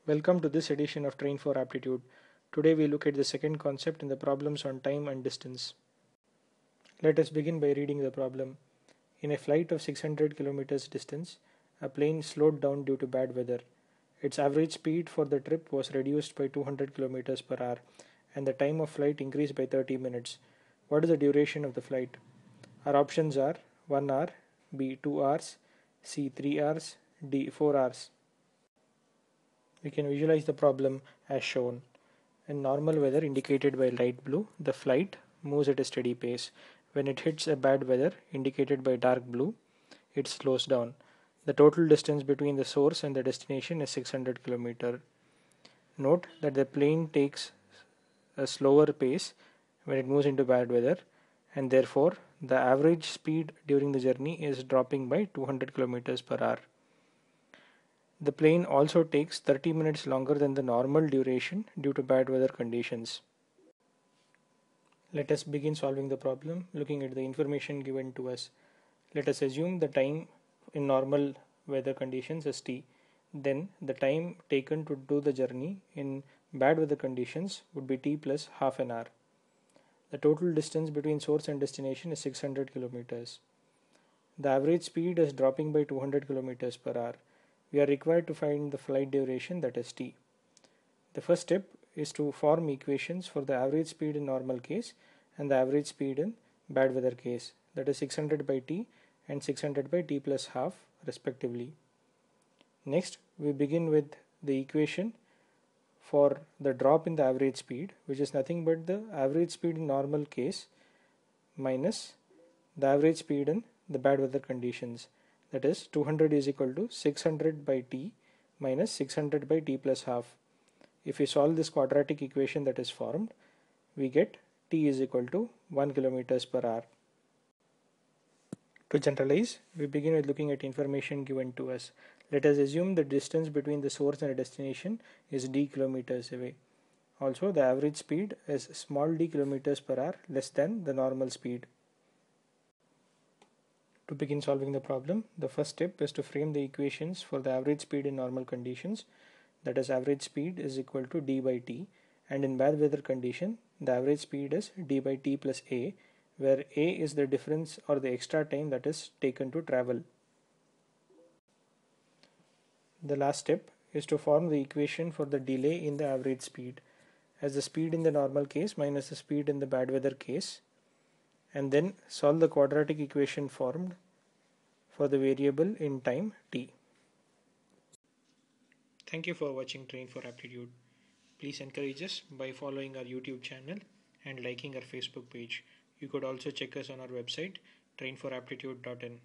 Welcome to this edition of Train for Aptitude. Today we look at the second concept in the problems on time and distance. Let us begin by reading the problem. In a flight of 600 kilometers distance, a plane slowed down due to bad weather. Its average speed for the trip was reduced by 200 kilometers per hour and the time of flight increased by 30 minutes. What is the duration of the flight? Our options are 1 hour, B 2 hours, C 3 hours, D 4 hours. We can visualize the problem as shown. In normal weather indicated by light blue, the flight moves at a steady pace. When it hits a bad weather indicated by dark blue, it slows down. The total distance between the source and the destination is 600 km. Note that the plane takes a slower pace when it moves into bad weather, and therefore the average speed during the journey is dropping by 200 km per hour. The plane also takes 30 minutes longer than the normal duration due to bad weather conditions. Let us begin solving the problem looking at the information given to us. Let us assume the time in normal weather conditions is t. Then the time taken to do the journey in bad weather conditions would be t plus half an hour. The total distance between source and destination is 600 kilometers. The average speed is dropping by 200 kilometers per hour. We are required to find the flight duration, that is t. The first step is to form equations for the average speed in normal case and the average speed in bad weather case, that is 600 by t and 600 by t plus half respectively. Next, we begin with the equation for the drop in the average speed, which is nothing but the average speed in normal case minus the average speed in the bad weather conditions. That is 200 is equal to 600 by t minus 600 by t plus half. If we solve this quadratic equation that is formed, we get t is equal to 1 kilometers per hour. To generalize, we begin with looking at information given to us. Let us assume the distance between the source and a destination is d kilometers away. Also, the average speed is small d kilometers per hour less than the normal speed. To begin solving the problem, the first step is to frame the equations for the average speed in normal conditions, that is average speed is equal to d by t, and in bad weather condition the average speed is d by t plus a, where a is the difference or the extra time that is taken to travel. The last step is to form the equation for the delay in the average speed as the speed in the normal case minus the speed in the bad weather case, and then solve the quadratic equation formed for the variable in time t. Thank you for watching Train for Aptitude. Please encourage us by following our YouTube channel and liking our Facebook page. You could also check us on our website trainforaptitude.in.